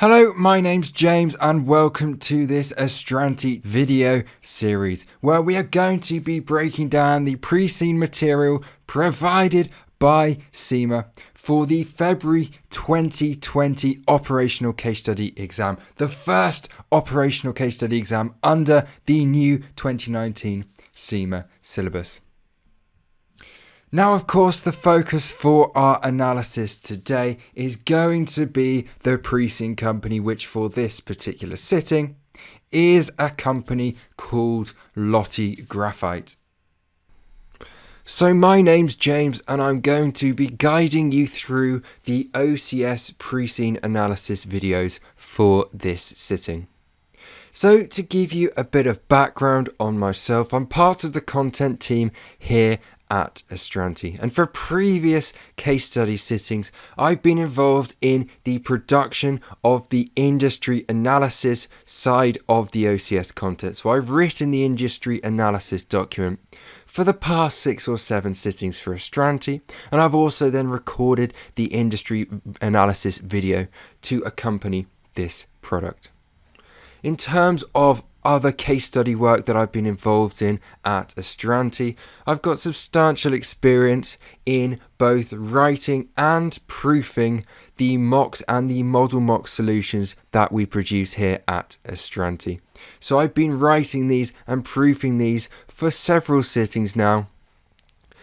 Hello, my name's James and welcome to this Astranti video series where we are going to be breaking down the pre-seen material provided by CIMA for the February 2020 operational case study exam, the first operational case study exam under the new 2019 CIMA syllabus. Now, of course, the focus for our analysis today is going to be the pre-seen company, which for this particular sitting is a company called Lottie Graphite. So my name's James and I'm going to be guiding you through the OCS pre-seen analysis videos for this sitting. So to give you a bit of background on myself, I'm part of the content team here at Astranti, and for previous case study sittings I've been involved in the production of the industry analysis side of the OCS content. So I've written the industry analysis document for the past 6 or 7 sittings for Astranti, and I've also then recorded the industry analysis video to accompany this product. In terms of other case study work that I've been involved in at Astranti, I've got substantial experience in both writing and proofing the mocks and the model mock solutions that we produce here at Astranti. So I've been writing these and proofing these for several sittings now.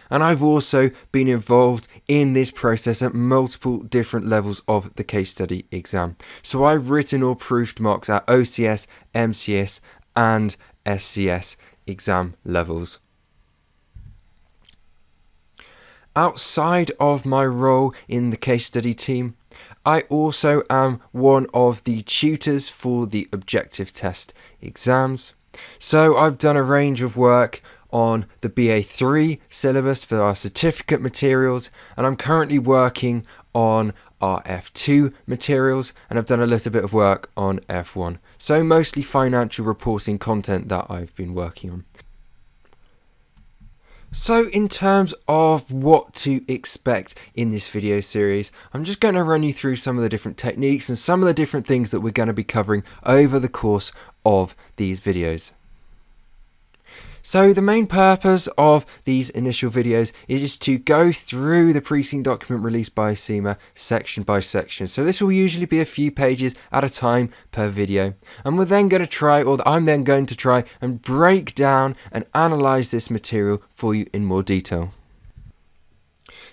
And I've also been involved in this process at multiple different levels of the case study exam. So I've written or proofed mocks at OCS, MCS and SCS exam levels. Outside of my role in the case study team, I also am one of the tutors for the objective test exams. So I've done a range of work on the BA3 syllabus for our certificate materials, and I'm currently working on our F2 materials, and I've done a little bit of work on F1. So mostly financial reporting content that I've been working on. So in terms of what to expect in this video series, I'm just going to run you through some of the different techniques and some of the different things that we're going to be covering over the course of these videos. So the main purpose of these initial videos is to go through the pre-seen document released by CIMA section by section. So this will usually be a few pages at a time per video. And I'm then going to try and break down and analyse this material for you in more detail.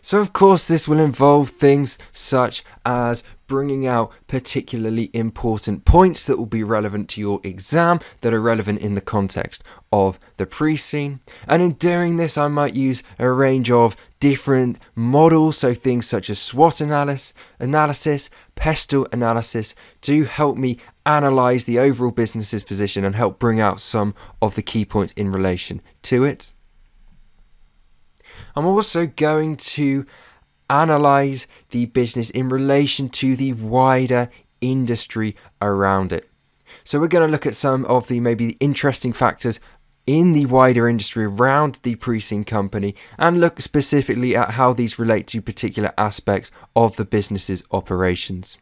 So of course this will involve things such as bringing out particularly important points that will be relevant to your exam, that are relevant in the context of the pre-seen. And in doing this I might use a range of different models, so things such as SWOT analysis, pestle analysis, to help me analyse the overall business's position and help bring out some of the key points in relation to it. I'm also going to analyse the business in relation to the wider industry around it. So we're going to look at some of the maybe interesting factors in the wider industry around the pre-seen company and look specifically at how these relate to particular aspects of the business's operations.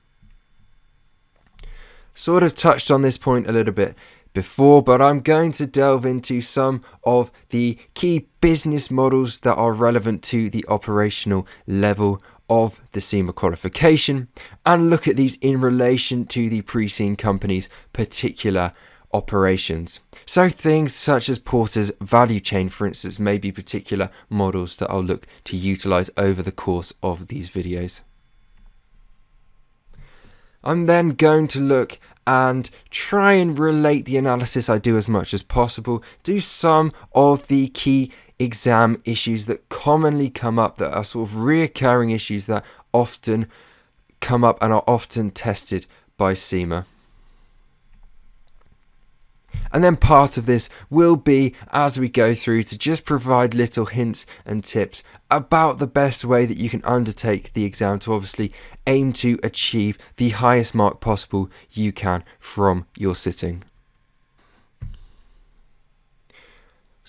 Sort of touched on this point a little bit before, but I'm going to delve into some of the key business models that are relevant to the operational level of the CIMA qualification and look at these in relation to the pre-seen company's particular operations. So things such as Porter's value chain, for instance, may be particular models that I'll look to utilise over the course of these videos. I'm then going to look and try and relate the analysis I do as much as possible to some of the key exam issues that commonly come up, that are sort of reoccurring issues that often come up and are often tested by CIMA. And then part of this will be, as we go through, to just provide little hints and tips about the best way that you can undertake the exam to obviously aim to achieve the highest mark possible you can from your sitting.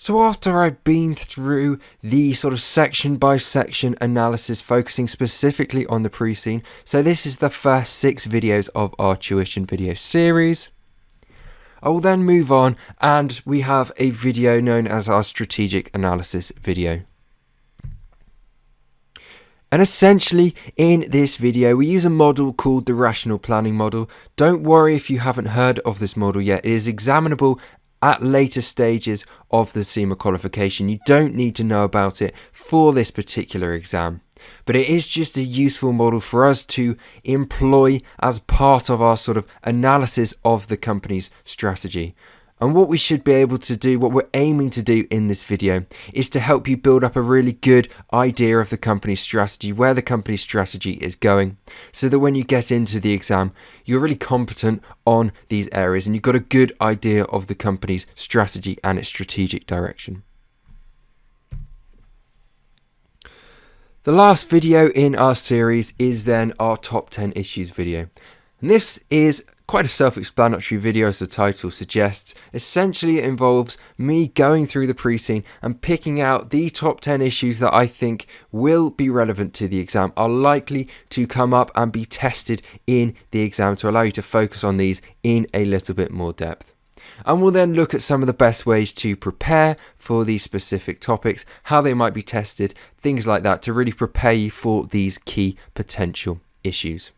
So after I've been through the sort of section by section analysis focusing specifically on the pre-scene, so this is the first 6 videos of our tuition video series, I will then move on and we have a video known as our strategic analysis video. And essentially in this video we use a model called the rational planning model. Don't worry if you haven't heard of this model yet, it is examinable at later stages of the CIMA qualification. You don't need to know about it for this particular exam. But it is just a useful model for us to employ as part of our sort of analysis of the company's strategy. And what we should be able to do, what we're aiming to do in this video, is to help you build up a really good idea of the company's strategy, where the company's strategy is going, so that when you get into the exam, you're really competent on these areas and you've got a good idea of the company's strategy and its strategic direction. The last video in our series is then our top 10 issues video. And this is quite a self-explanatory video, as the title suggests. Essentially it involves me going through the pre-scene and picking out the top 10 issues that I think will be relevant to the exam, are likely to come up and be tested in the exam, to allow you to focus on these in a little bit more depth. And we'll then look at some of the best ways to prepare for these specific topics, how they might be tested, things like that, to really prepare you for these key potential issues.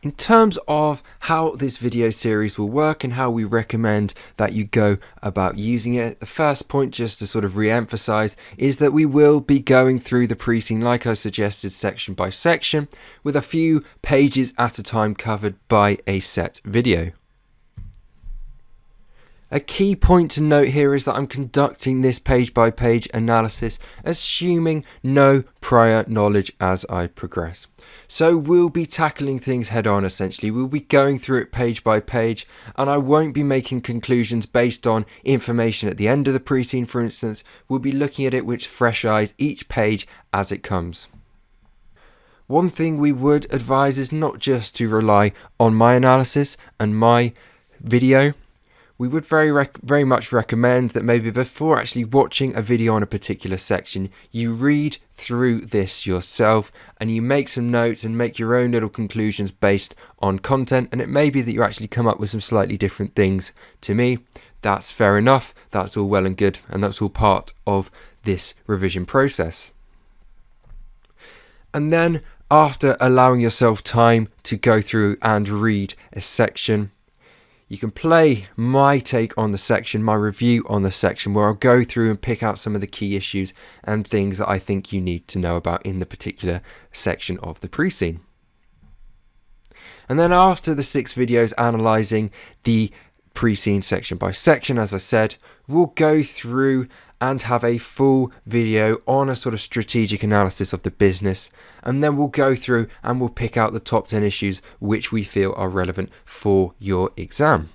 In terms of how this video series will work and how we recommend that you go about using it, the first point, just to sort of re-emphasize, is that we will be going through the pre-scene like I suggested, section by section, with a few pages at a time covered by a set video. A key point to note here is that I'm conducting this page by page analysis assuming no prior knowledge as I progress. So we'll be tackling things head on essentially. We'll be going through it page by page and I won't be making conclusions based on information at the end of the pre-scene, for instance. We'll be looking at it with fresh eyes each page as it comes. One thing we would advise is not just to rely on my analysis and my video. We would very much recommend that maybe before actually watching a video on a particular section, you read through this yourself and you make some notes and make your own little conclusions based on content. And it may be that you actually come up with some slightly different things to me. That's fair enough. That's all well and good. And that's all part of this revision process. And then after allowing yourself time to go through and read a section, you can play my take on the section, my review on the section, where I'll go through and pick out some of the key issues and things that I think you need to know about in the particular section of the pre-scene. And then after the 6 videos analysing the pre-scene section by section, as I said, we'll go through and have a full video on a sort of strategic analysis of the business, and then we'll go through and we'll pick out the top 10 issues which we feel are relevant for your exam.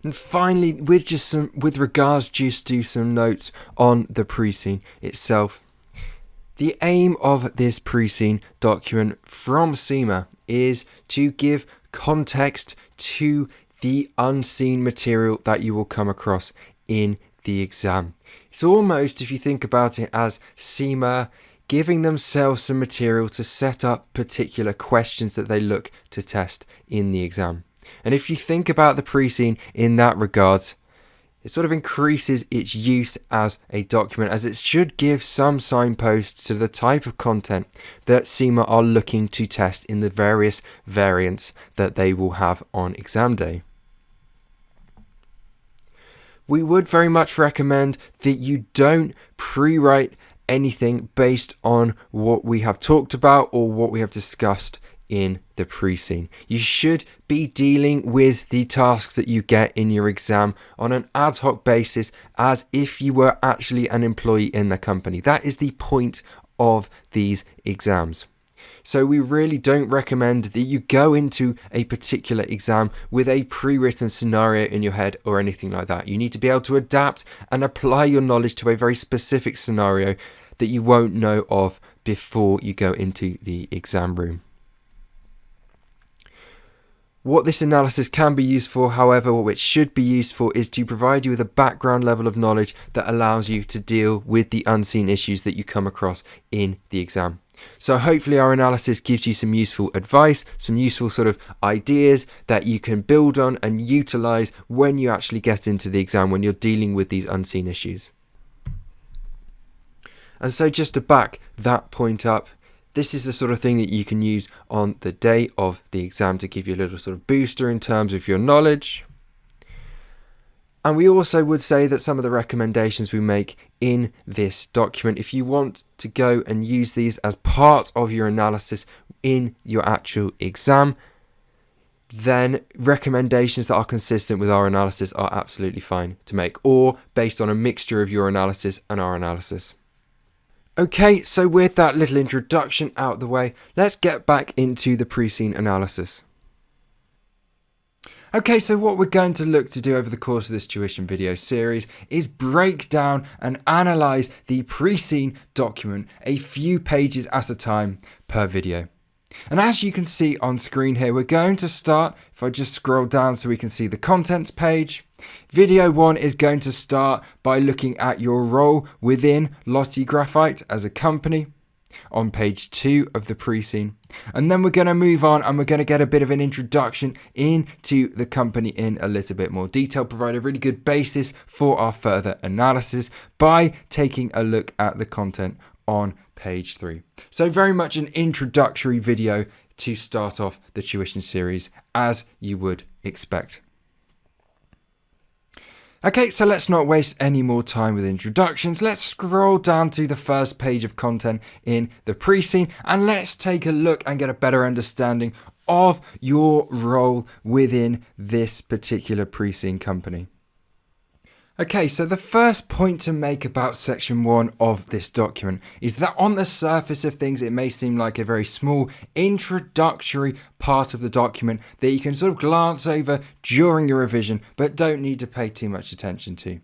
And finally, with regards just to some notes on the pre-scene itself, the aim of this pre-scene document from CIMA is to give context to the unseen material that you will come across in the exam. It's almost, if you think about it, as CIMA giving themselves some material to set up particular questions that they look to test in the exam. And if you think about the pre-scene in that regard, it sort of increases its use as a document, as it should give some signposts to the type of content that CIMA are looking to test in the various variants that they will have on exam day. We would very much recommend that you don't pre-write anything based on what we have talked about or what we have discussed in the pre-scene. You should be dealing with the tasks that you get in your exam on an ad hoc basis, as if you were actually an employee in the company. That is the point of these exams. So we really don't recommend that you go into a particular exam with a pre-written scenario in your head or anything like that. You need to be able to adapt and apply your knowledge to a very specific scenario that you won't know of before you go into the exam room. What this analysis can be used for, however, what it should be used for, is to provide you with a background level of knowledge that allows you to deal with the unseen issues that you come across in the exam. So hopefully our analysis gives you some useful advice, some useful sort of ideas that you can build on and utilize when you actually get into the exam, when you're dealing with these unseen issues. And so just to back that point up, this is the sort of thing that you can use on the day of the exam to give you a little sort of booster in terms of your knowledge. And we also would say that some of the recommendations we make in this document, if you want to go and use these as part of your analysis in your actual exam, then recommendations that are consistent with our analysis are absolutely fine to make, or based on a mixture of your analysis and our analysis. Okay, so with that little introduction out the way, let's get back into the pre-seen analysis. Okay, so what we're going to look to do over the course of this tuition video series is break down and analyse the pre-seen document a few pages at a time per video. And as you can see on screen here, we're going to start, if I just scroll down so we can see the contents page. Video 1 is going to start by looking at your role within Lottie Graphite as a company on page 2 of the pre-seen. And then we're going to move on and we're going to get a bit of an introduction into the company in a little bit more detail, provide a really good basis for our further analysis by taking a look at the content on page 3. So very much an introductory video to start off the tuition series, as you would expect. Okay, so let's not waste any more time with introductions. Let's scroll down to the first page of content in the pre-seen and let's take a look and get a better understanding of your role within this particular pre-seen company. Okay, so the first point to make about section 1 of this document is that on the surface of things, it may seem like a very small introductory part of the document that you can sort of glance over during your revision, but don't need to pay too much attention to.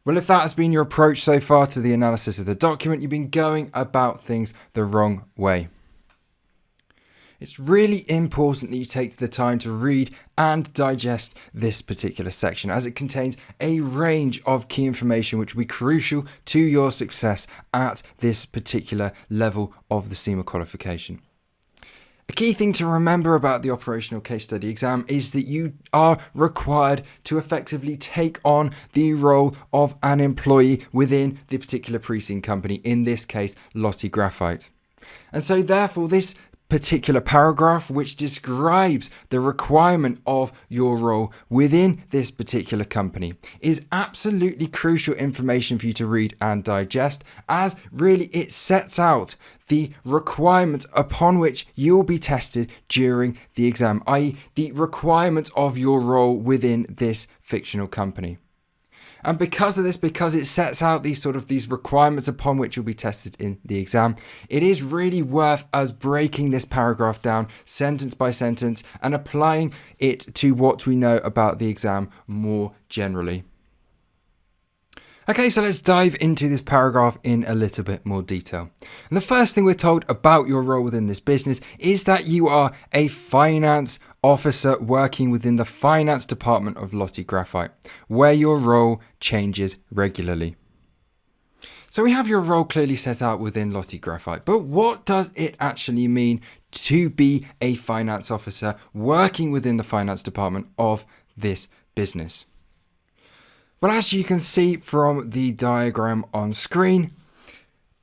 Well, if that has been your approach so far to the analysis of the document, you've been going about things the wrong way. It's really important that you take the time to read and digest this particular section, as it contains a range of key information which will be crucial to your success at this particular level of the CIMA qualification. A key thing to remember about the operational case study exam is that you are required to effectively take on the role of an employee within the particular pre-seen company, in this case Lottie Graphite. And so therefore this particular paragraph, which describes the requirement of your role within this particular company, is absolutely crucial information for you to read and digest, as really it sets out the requirements upon which you will be tested during the exam, i.e. the requirements of your role within this fictional company. And because of this, because it sets out these requirements upon which you'll be tested in the exam, it is really worth us breaking this paragraph down sentence by sentence and applying it to what we know about the exam more generally. Okay, so let's dive into this paragraph in a little bit more detail. And the first thing we're told about your role within this business is that you are a finance officer working within the finance department of Lottie Graphite, where your role changes regularly. So we have your role clearly set out within Lottie Graphite, but what does it actually mean to be a finance officer working within the finance department of this business? Well, as you can see from the diagram on screen,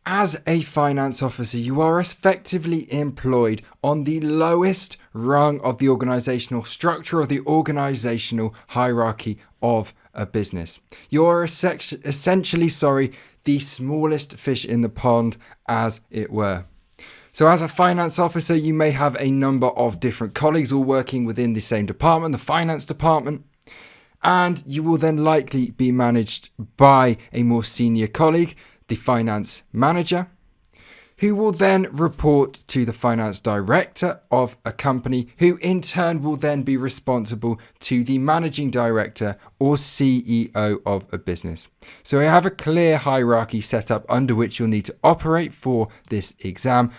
as a finance officer, you are effectively employed on the lowest rung of the organizational structure or the organizational hierarchy of a business. You're essentially, the smallest fish in the pond, as it were. So as a finance officer, you may have a number of different colleagues all working within the same department, the finance department. And you will then likely be managed by a more senior colleague, the finance manager, who will then report to the finance director of a company, who in turn will then be responsible to the managing director or CEO of a business. So we have a clear hierarchy set up under which you'll need to operate for this exam.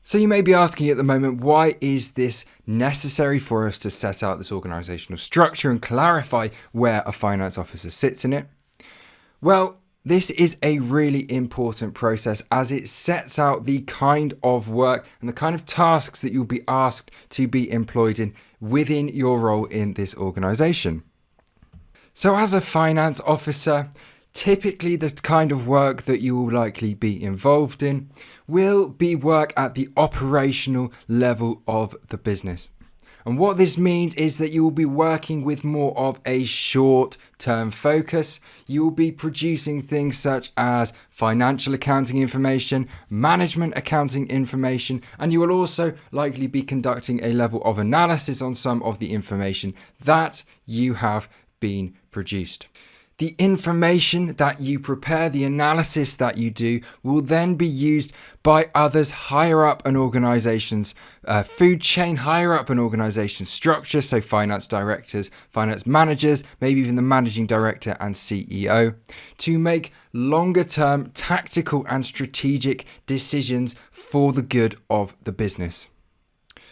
So you may be asking at the moment, why is this necessary for us to set out this organisational structure and clarify where a finance officer sits in it? Well, this is a really important process as it sets out the kind of work and the kind of tasks that you'll be asked to be employed in within your role in this organisation. So as a finance officer, typically the kind of work that you will likely be involved in will be work at the operational level of the business. And what this means is that you will be working with more of a short-term focus. You will be producing things such as financial accounting information, management accounting information, and you will also likely be conducting a level of analysis on some of the information that you have been produced. The information that you prepare, the analysis that you do, will then be used by others higher up an organization's food chain, higher up an organization's structure, so finance directors, finance managers, maybe even the managing director and CEO, to make longer term tactical and strategic decisions for the good of the business.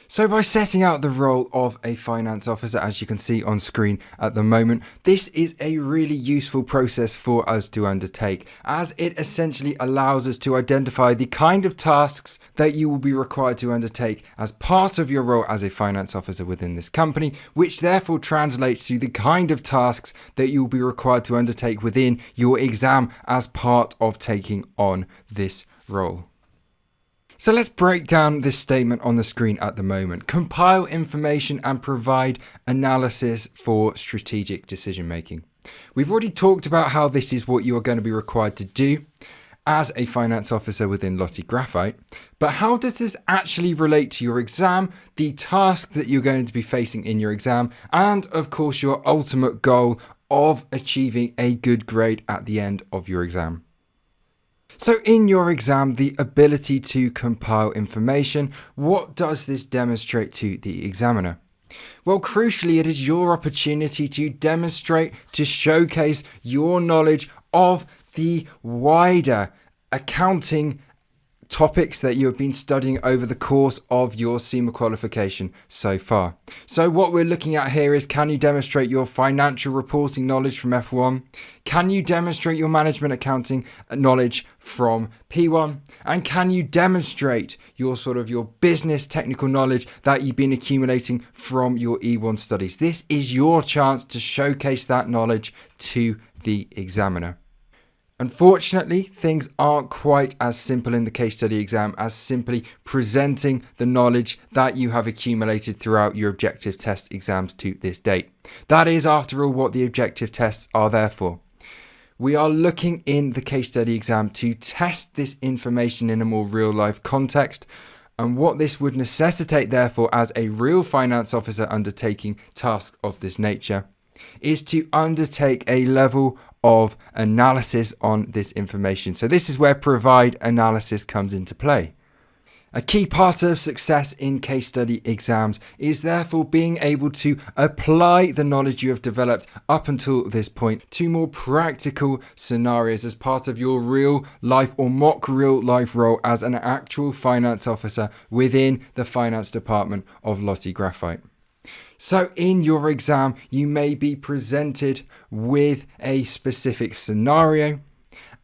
So by setting out the role of a finance officer, as you can see on screen at the moment, this is a really useful process for us to undertake, as it essentially allows us to identify the kind of tasks that you will be required to undertake as part of your role as a finance officer within this company, which therefore translates to the kind of tasks that you will be required to undertake within your exam as part of taking on this role. So let's break down this statement on the screen at the moment. Compile information and provide analysis for strategic decision making. We've already talked about how this is what you are going to be required to do as a finance officer within Lottie Graphite, but how does this actually relate to your exam, the task that you're going to be facing in your exam, and of course your ultimate goal of achieving a good grade at the end of your exam? So in your exam, the ability to compile information, what does this demonstrate to the examiner? Well, crucially, it is your opportunity to demonstrate, to showcase your knowledge of the wider accounting topics that you have been studying over the course of your CIMA qualification so far. So what we're looking at here is, can you demonstrate your financial reporting knowledge from F1? Can you demonstrate your management accounting knowledge from P1? And can you demonstrate your business technical knowledge that you've been accumulating from your E1 studies? This is your chance to showcase that knowledge to the examiner. Unfortunately, things aren't quite as simple in the case study exam as simply presenting the knowledge that you have accumulated throughout your objective test exams to this date. That is, after all, what the objective tests are there for. We are looking in the case study exam to test this information in a more real-life context, and what this would necessitate, therefore, as a real finance officer undertaking tasks of this nature, is to undertake a level of analysis on this information. So this is where provide analysis comes into play. A key part of success in case study exams is therefore being able to apply the knowledge you have developed up until this point to more practical scenarios as part of your real life or mock real life role as an actual finance officer within the finance department of Lottie Graphite. So in your exam, you may be presented with a specific scenario,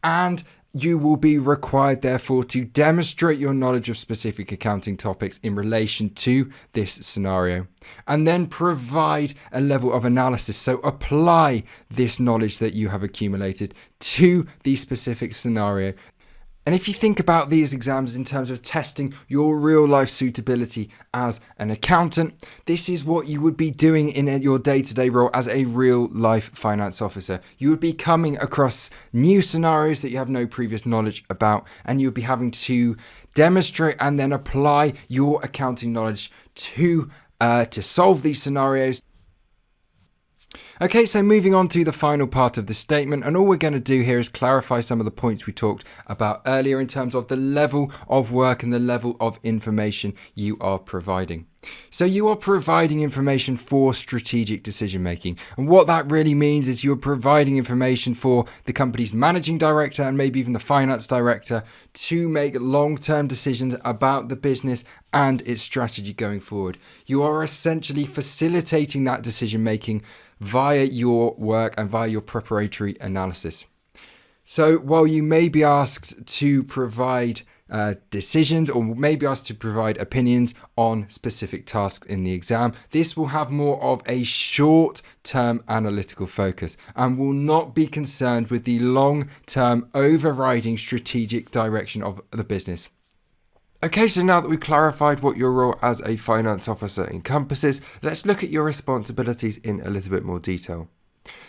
and you will be required, therefore, to demonstrate your knowledge of specific accounting topics in relation to this scenario, and then provide a level of analysis. So apply this knowledge that you have accumulated to the specific scenario. And if you think about these exams in terms of testing your real life suitability as an accountant, this is what you would be doing in your day-to-day role as a real life finance officer. You would be coming across new scenarios that you have no previous knowledge about, and you would be having to demonstrate and then apply your accounting knowledge to solve these scenarios. Okay, so moving on to the final part of the statement, and all we're going to do here is clarify some of the points we talked about earlier in terms of the level of work and the level of information you are providing. So you are providing information for strategic decision making. And what that really means is you're providing information for the company's managing director and maybe even the finance director to make long-term decisions about the business and its strategy going forward. You are essentially facilitating that decision making via your work and via your preparatory analysis. So while you may be asked to provide decisions or maybe asked to provide opinions on specific tasks in the exam, this will have more of a short-term analytical focus and will not be concerned with the long-term overriding strategic direction of the business. Okay, so now that we've clarified what your role as a finance officer encompasses, let's look at your responsibilities in a little bit more detail.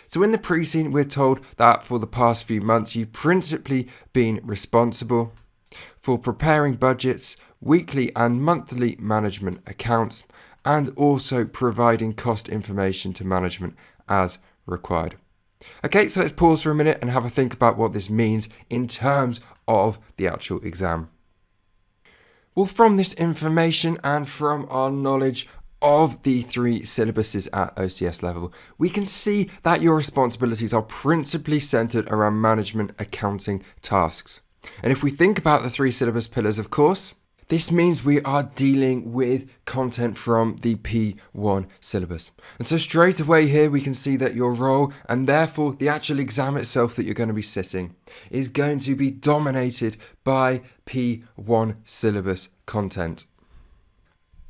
So in the pre-scene, we're told that for the past few months, you've principally been responsible for preparing budgets, weekly and monthly management accounts, and also providing cost information to management as required. Okay, so let's pause for a minute and have a think about what this means in terms of the actual exam. Well, from this information and from our knowledge of the 3 syllabuses at OCS level, we can see that your responsibilities are principally centered around management accounting tasks. And if we think about the 3 syllabus pillars, of course, this means we are dealing with content from the P1 syllabus. And so straight away here, we can see that your role and therefore the actual exam itself that you're going to be sitting is going to be dominated by P1 syllabus content.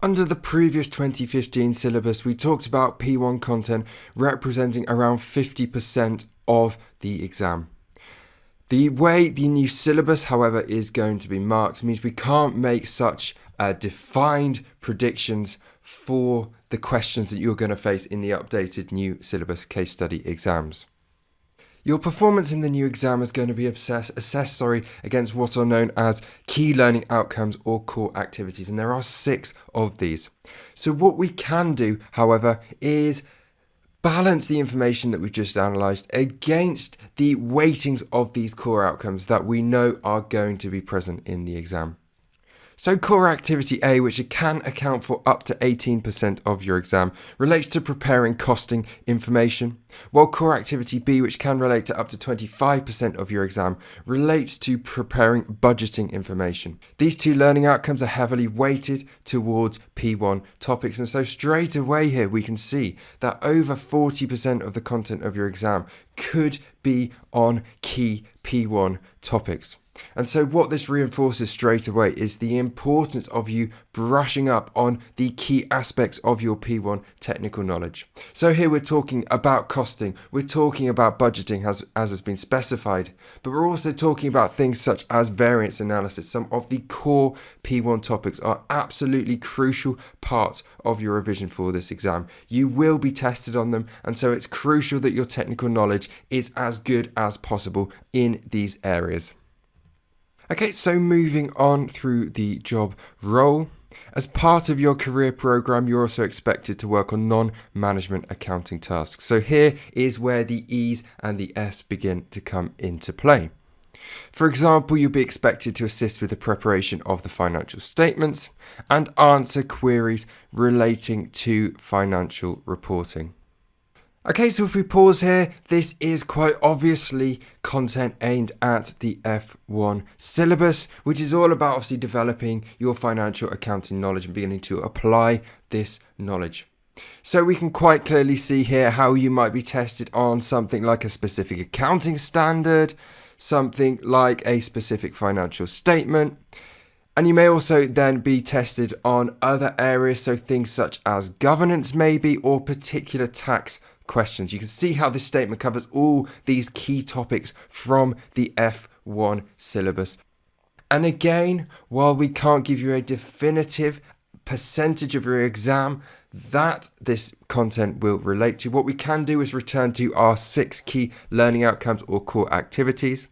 Under the previous 2015 syllabus, we talked about P1 content representing around 50% of the exam. The way the new syllabus, however, is going to be marked means we can't make such defined predictions for the questions that you're going to face in the updated new syllabus case study exams. Your performance in the new exam is going to be assessed against what are known as key learning outcomes or core activities, and there are 6 of these. So what we can do, however, is balance the information that we've just analysed against the weightings of these core outcomes that we know are going to be present in the exam. So core activity A, which can account for up to 18% of your exam, relates to preparing costing information, while core activity B, which can relate to up to 25% of your exam, relates to preparing budgeting information. These 2 learning outcomes are heavily weighted towards P1 topics, and so straight away here we can see that over 40% of the content of your exam could be on key P1 topics. And so what this reinforces straight away is the importance of you brushing up on the key aspects of your P1 technical knowledge. So here we're talking about costing, we're talking about budgeting as has been specified, but we're also talking about things such as variance analysis. Some of the core P1 topics are absolutely crucial parts of your revision for this exam. You will be tested on them, and so it's crucial that your technical knowledge is as good as possible in these areas. Okay, so moving on through the job role. As part of your career program, you're also expected to work on non-management accounting tasks. So here is where the E's and the F's begin to come into play. For example, you'll be expected to assist with the preparation of the financial statements and answer queries relating to financial reporting. Okay, so if we pause here, this is quite obviously content aimed at the F1 syllabus, which is all about obviously developing your financial accounting knowledge and beginning to apply this knowledge. So we can quite clearly see here how you might be tested on something like a specific accounting standard, something like a specific financial statement. And you may also then be tested on other areas, so things such as governance maybe, or particular tax questions. You can see how this statement covers all these key topics from the F1 syllabus. And again, while we can't give you a definitive percentage of your exam that this content will relate to, what we can do is return to our 6 key learning outcomes or core activities.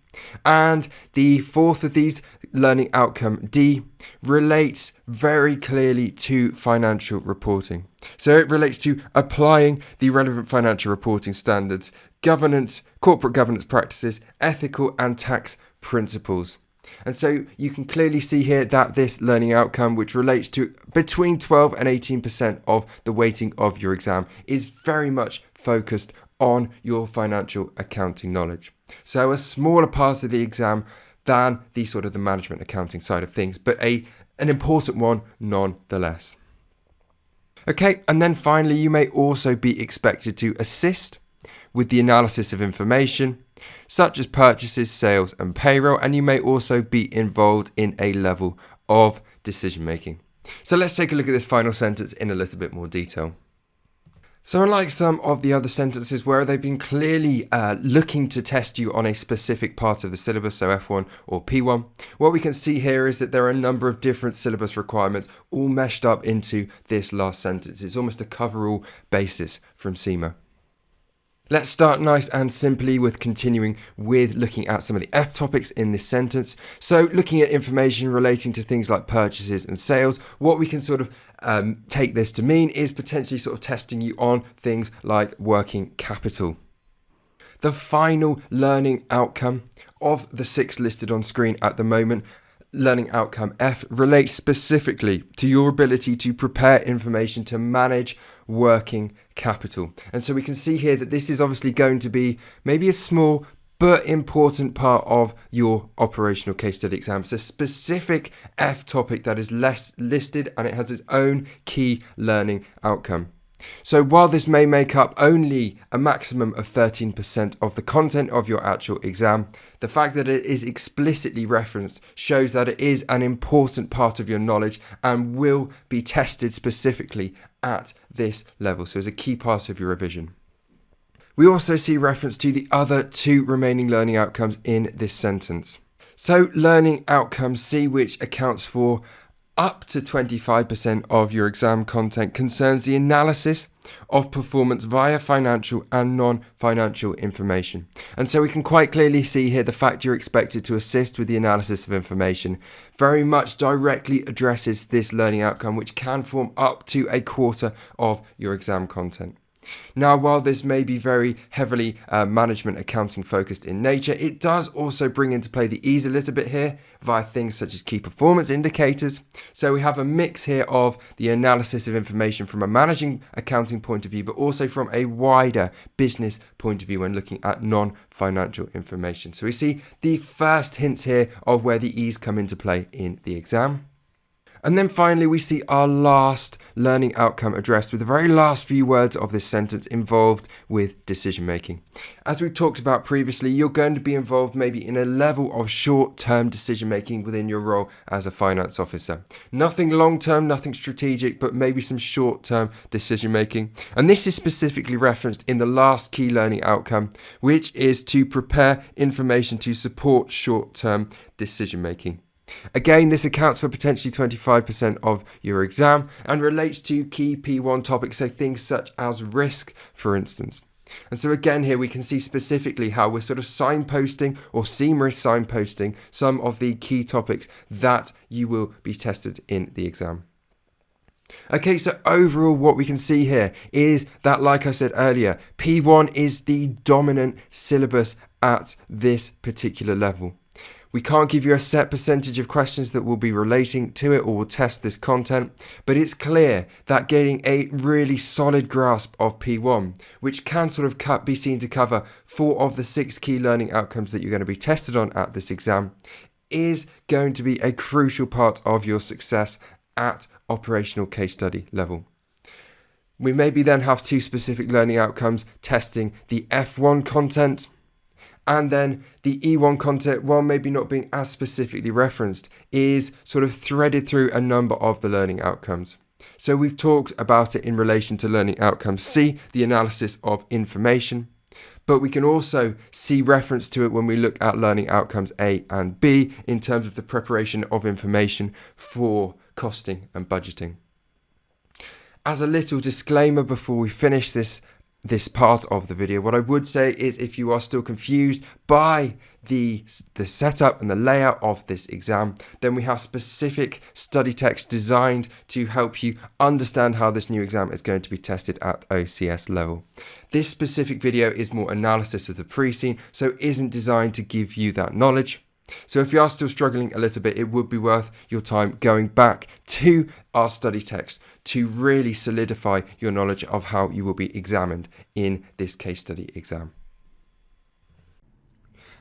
And the 4th of these, learning outcome D, relates very clearly to financial reporting. So it relates to applying the relevant financial reporting standards, governance, corporate governance practices, ethical and tax principles. And so you can clearly see here that this learning outcome, which relates to between 12 and 18% of the weighting of your exam, is very much focused on your financial accounting knowledge. So a smaller part of the exam than the sort of the management accounting side of things, but an important one nonetheless. Okay, and then finally, you may also be expected to assist with the analysis of information, such as purchases, sales, and payroll, and you may also be involved in a level of decision making. So let's take a look at this final sentence in a little bit more detail. So unlike some of the other sentences where they've been clearly looking to test you on a specific part of the syllabus, so F1 or P1, what we can see here is that there are a number of different syllabus requirements all meshed up into this last sentence. It's almost a cover-all basis from CIMA. Let's start nice and simply with continuing with looking at some of the F topics in this sentence. So looking at information relating to things like purchases and sales, what we can sort of take this to mean is potentially sort of testing you on things like working capital. The final learning outcome of the 6 listed on screen at the moment, learning outcome F, relates specifically to your ability to prepare information to manage working capital. And so we can see here that this is obviously going to be maybe a small but important part of your operational case study exam. It's a specific F topic that is less listed and it has its own key learning outcome. So while this may make up only a maximum of 13% of the content of your actual exam, the fact that it is explicitly referenced shows that it is an important part of your knowledge and will be tested specifically at this level. So it's a key part of your revision. We also see reference to the other 2 remaining learning outcomes in this sentence. So learning outcome C, which accounts for up to 25% of your exam content, concerns the analysis of performance via financial and non-financial information. And so we can quite clearly see here the fact you're expected to assist with the analysis of information very much directly addresses this learning outcome, which can form up to a quarter of your exam content. Now, while this may be very heavily management accounting focused in nature, it does also bring into play the ease a little bit here via things such as key performance indicators. So we have a mix here of the analysis of information from a managing accounting point of view, but also from a wider business point of view when looking at non-financial information. So we see the first hints here of where the ease come into play in the exam. And then finally, we see our last learning outcome addressed with the very last few words of this sentence involved with decision making. As we talked about previously, you're going to be involved maybe in a level of short-term decision making within your role as a finance officer. Nothing long-term, nothing strategic, but maybe some short-term decision making. And this is specifically referenced in the last key learning outcome, which is to prepare information to support short-term decision making. Again, this accounts for potentially 25% of your exam and relates to key P1 topics, so things such as risk, for instance. And so again, here we can see specifically how we're sort of signposting, or CIMA is signposting, some of the key topics that you will be tested in the exam. Okay, so overall what we can see here is that, like I said earlier, P1 is the dominant syllabus at this particular level. We can't give you a set percentage of questions that will be relating to it or will test this content, but it's clear that getting a really solid grasp of P1, which can sort of be seen to cover 4 of the 6 key learning outcomes that you're going to be tested on at this exam, is going to be a crucial part of your success at operational case study level. We maybe then have 2 specific learning outcomes testing the F1 content, and then the E1 content, while maybe not being as specifically referenced, is sort of threaded through a number of the learning outcomes. So we've talked about it in relation to learning outcome C, the analysis of information, but we can also see reference to it when we look at learning outcomes A and B in terms of the preparation of information for costing and budgeting. As a little disclaimer before we finish this part of the video, what I would say is, if you are still confused by the setup and the layout of this exam, then we have specific study text designed to help you understand how this new exam is going to be tested at OCS level. This specific video is more analysis of the pre-scene, so isn't designed to give you that knowledge. So if you are still struggling a little bit, it would be worth your time going back to our study text to really solidify your knowledge of how you will be examined in this case study exam.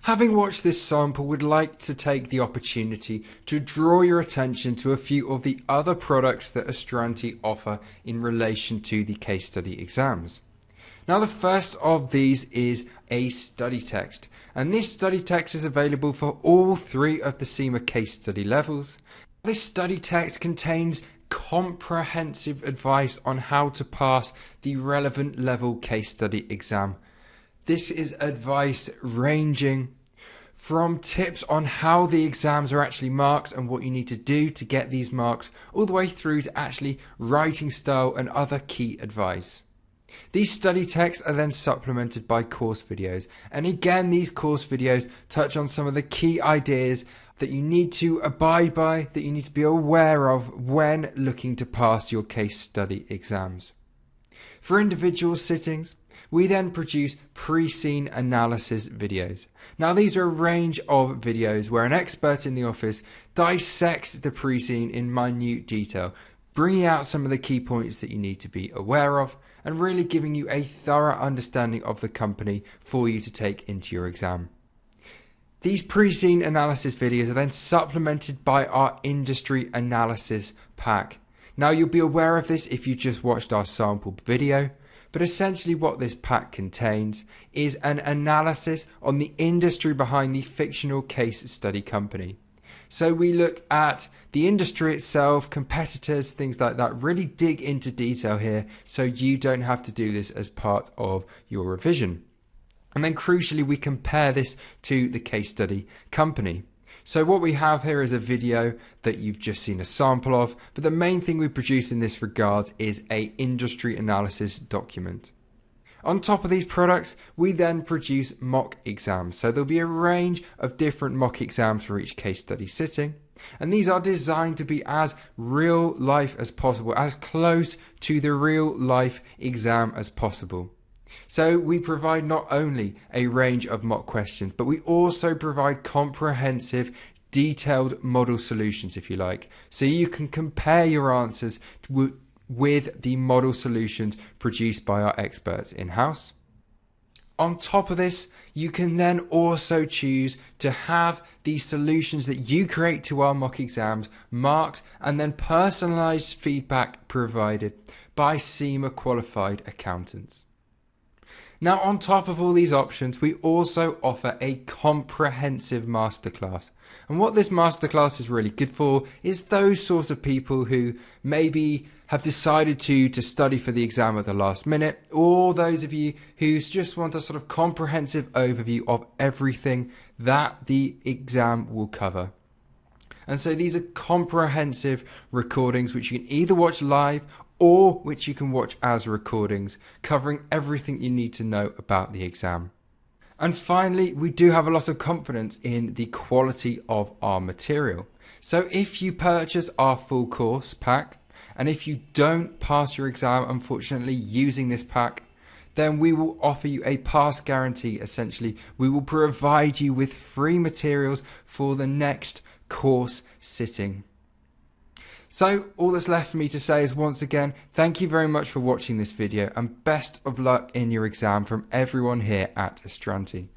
Having watched this sample, would like to take the opportunity to draw your attention to a few of the other products that Astranti offer in relation to the case study exams. Now, the first of these is a study text, and this study text is available for all 3 of the CIMA case study levels. This study text contains comprehensive advice on how to pass the relevant level case study exam. This is advice ranging from tips on how the exams are actually marked and what you need to do to get these marks, all the way through to actually writing style and other key advice. These study texts are then supplemented by course videos, and again these course videos touch on some of the key ideas that you need to abide by, that you need to be aware of when looking to pass your case study exams. For individual sittings, we then produce pre-scene analysis videos. Now, these are a range of videos where an expert in the office dissects the pre-scene in minute detail, bringing out some of the key points that you need to be aware of and really giving you a thorough understanding of the company for you to take into your exam. These pre-scene analysis videos are then supplemented by our industry analysis pack. Now, you'll be aware of this if you just watched our sample video, but essentially what this pack contains is an analysis on the industry behind the fictional case study company. So we look at the industry itself, competitors, things like that, really dig into detail here so you don't have to do this as part of your revision. And then crucially, we compare this to the case study company. So what we have here is a video that you've just seen a sample of, but the main thing we produce in this regard is an industry analysis document. On top of these products, we then produce mock exams. So there'll be a range of different mock exams for each case study sitting, and these are designed to be as real life as possible, as close to the real life exam as possible. So we provide not only a range of mock questions, but we also provide comprehensive, detailed model solutions, if you like. So you can compare your answers with the model solutions produced by our experts in-house. On top of this, you can then also choose to have the solutions that you create to our mock exams marked and then personalized feedback provided by CIMA qualified accountants. Now, on top of all these options, we also offer a comprehensive masterclass. And what this masterclass is really good for is those sorts of people who maybe have decided to study for the exam at the last minute, or those of you who just want a sort of comprehensive overview of everything that the exam will cover. And so these are comprehensive recordings which you can either watch live or which you can watch as recordings, covering everything you need to know about the exam. And finally, we do have a lot of confidence in the quality of our material. So if you purchase our full course pack, and if you don't pass your exam, unfortunately, using this pack, then we will offer you a pass guarantee. Essentially, we will provide you with free materials for the next course sitting. So all that's left for me to say is, once again, thank you very much for watching this video and best of luck in your exam from everyone here at Astranti.